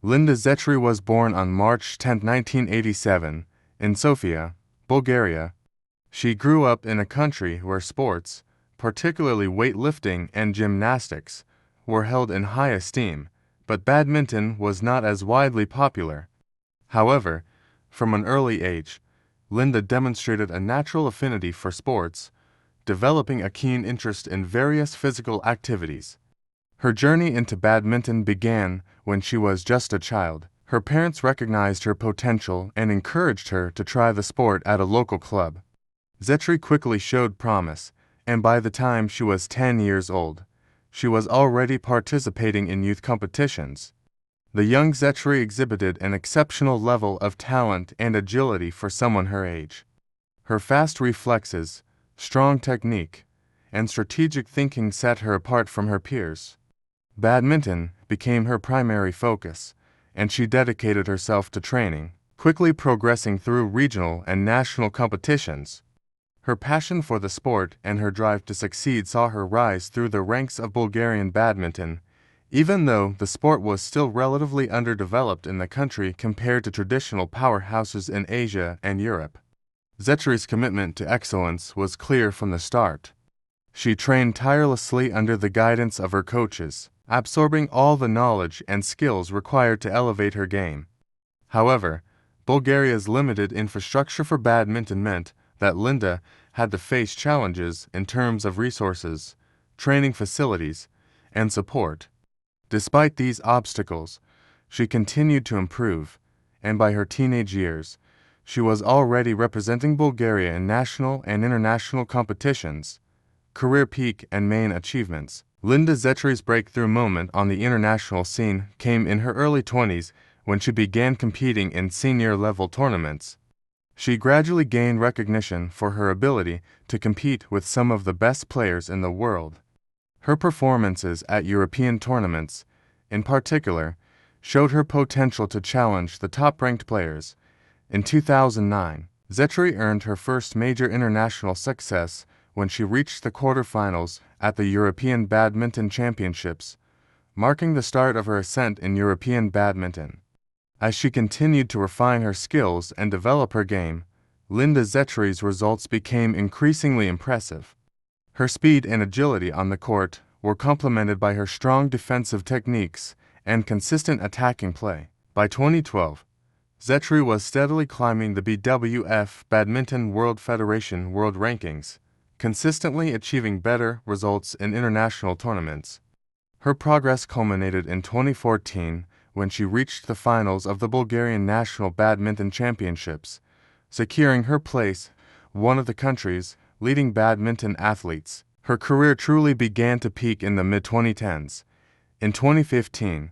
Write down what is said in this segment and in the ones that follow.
Linda Zetchiri was born on March 10, 1987, in Sofia, Bulgaria. She grew up in a country where sports, particularly weightlifting and gymnastics, were held in high esteem, but badminton was not as widely popular. However, from an early age, Linda demonstrated a natural affinity for sports, developing a keen interest in various physical activities. Her journey into badminton began when she was just a child. Her parents recognized her potential and encouraged her to try the sport at a local club. Zetchiri quickly showed promise, and by the time she was 10 years old, she was already participating in youth competitions. The young Zetchiri exhibited an exceptional level of talent and agility for someone her age. Her fast reflexes, strong technique, and strategic thinking set her apart from her peers. Badminton became her primary focus, and she dedicated herself to training, quickly progressing through regional and national competitions. Her passion for the sport and her drive to succeed saw her rise through the ranks of Bulgarian badminton, even though the sport was still relatively underdeveloped in the country compared to traditional powerhouses in Asia and Europe. Zetchiri's commitment to excellence was clear from the start. She trained tirelessly under the guidance of her coaches, absorbing all the knowledge and skills required to elevate her game. However, Bulgaria's limited infrastructure for badminton meant that Linda had to face challenges in terms of resources, training facilities, and support. Despite these obstacles, she continued to improve, and by her teenage years, she was already representing Bulgaria in national and international competitions. Career peak and main achievements. Linda Zetchiri's breakthrough moment on the international scene came in her early 20s when she began competing in senior-level tournaments. She gradually gained recognition for her ability to compete with some of the best players in the world. Her performances at European tournaments, in particular, showed her potential to challenge the top-ranked players. In 2009, Zetchiri earned her first major international success when she reached the quarterfinals at the European Badminton Championships, marking the start of her ascent in European badminton. As she continued to refine her skills and develop her game, Linda Zetchiri's results became increasingly impressive. Her speed and agility on the court were complemented by her strong defensive techniques and consistent attacking play. By 2012, Zetchiri was steadily climbing the BWF Badminton World Federation world rankings, consistently achieving better results in international tournaments. Her progress culminated in 2014 when she reached the finals of the Bulgarian National Badminton Championships, securing her place, one of the country's leading badminton athletes. Her career truly began to peak in the mid-2010s. In 2015,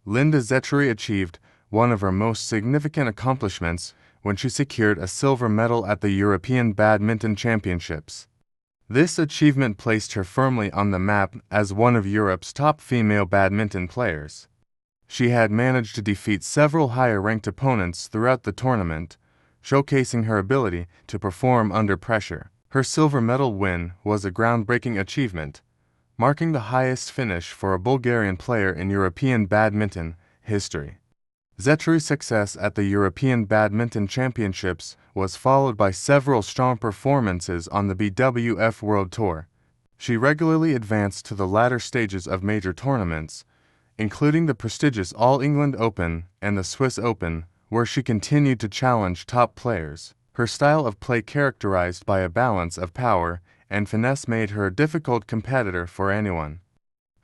Linda Zetchiri achieved one of her most significant accomplishments when she secured a silver medal at the European Badminton Championships. This achievement placed her firmly on the map as one of Europe's top female badminton players. She had managed to defeat several higher-ranked opponents throughout the tournament, showcasing her ability to perform under pressure. Her silver medal win was a groundbreaking achievement, marking the highest finish for a Bulgarian player in European badminton history. Zetchiri's success at the European Badminton Championships was followed by several strong performances on the BWF World Tour. She regularly advanced to the latter stages of major tournaments, including the prestigious All England Open and the Swiss Open, where she continued to challenge top players. Her style of play, characterized by a balance of power and finesse, made her a difficult competitor for anyone.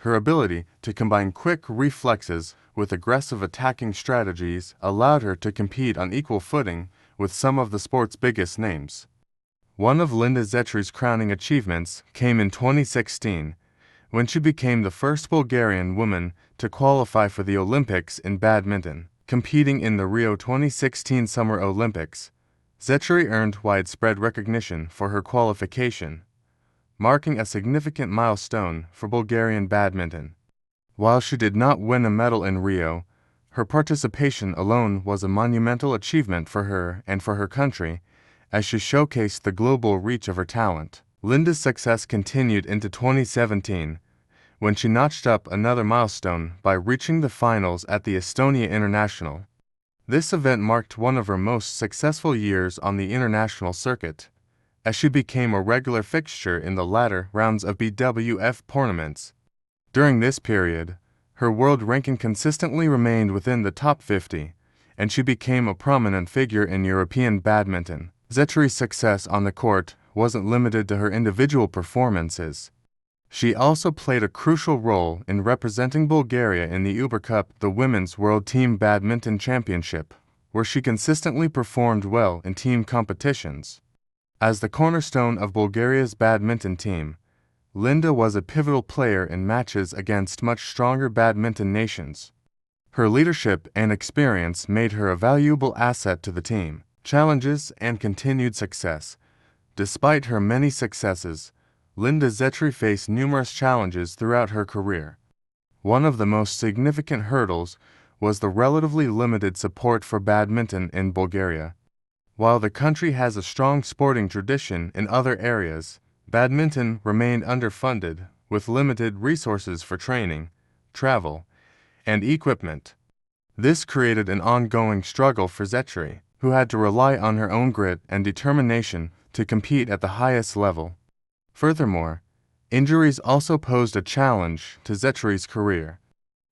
Her ability to combine quick reflexes with aggressive attacking strategies allowed her to compete on equal footing with some of the sport's biggest names. One of Linda Zetchiri's crowning achievements came in 2016, when she became the first Bulgarian woman to qualify for the Olympics in badminton. Competing in the Rio 2016 Summer Olympics, Zetchiri earned widespread recognition for her qualification, marking a significant milestone for Bulgarian badminton. While she did not win a medal in Rio, her participation alone was a monumental achievement for her and for her country, as she showcased the global reach of her talent. Linda's success continued into 2017, when she notched up another milestone by reaching the finals at the Estonia International. This event marked one of her most successful years on the international circuit, as she became a regular fixture in the latter rounds of BWF tournaments. During this period, her world ranking consistently remained within the top 50, and she became a prominent figure in European badminton. Zetchiri's success on the court wasn't limited to her individual performances. She also played a crucial role in representing Bulgaria in the Uber Cup, the Women's World Team Badminton Championship, where she consistently performed well in team competitions. As the cornerstone of Bulgaria's badminton team, Linda was a pivotal player in matches against much stronger badminton nations. Her leadership and experience made her a valuable asset to the team. Challenges and continued success. Despite her many successes, Linda Zetchiri faced numerous challenges throughout her career. One of the most significant hurdles was the relatively limited support for badminton in Bulgaria. While the country has a strong sporting tradition in other areas, badminton remained underfunded, with limited resources for training, travel, and equipment. This created an ongoing struggle for Zetchiri, who had to rely on her own grit and determination to compete at the highest level. Furthermore, injuries also posed a challenge to Zetchiri's career.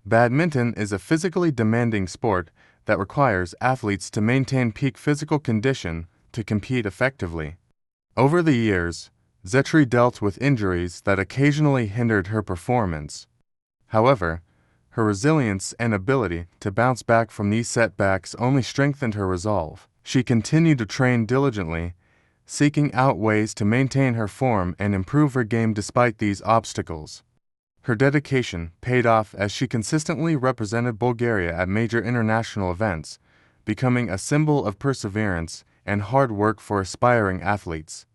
Badminton is a physically demanding sport that requires athletes to maintain peak physical condition to compete effectively. Over the years, Zetchiri dealt with injuries that occasionally hindered her performance. However, her resilience and ability to bounce back from these setbacks only strengthened her resolve. She continued to train diligently, seeking out ways to maintain her form and improve her game despite these obstacles. Her dedication paid off as she consistently represented Bulgaria at major international events, becoming a symbol of perseverance and hard work for aspiring athletes.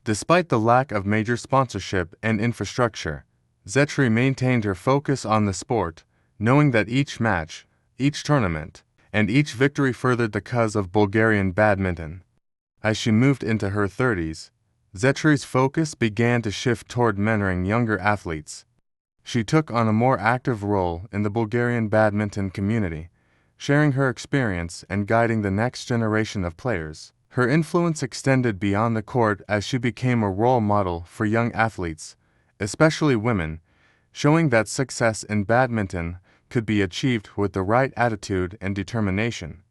Despite the lack of major sponsorship and infrastructure, Zetchiri maintained her focus on the sport, knowing that each match, each tournament, and each victory furthered the cause of Bulgarian badminton. As she moved into her 30s, Zetchiri's focus began to shift toward mentoring younger athletes. She took on a more active role in the Bulgarian badminton community, sharing her experience and guiding the next generation of players. Her influence extended beyond the court as she became a role model for young athletes, especially women, showing that success in badminton could be achieved with the right attitude and determination.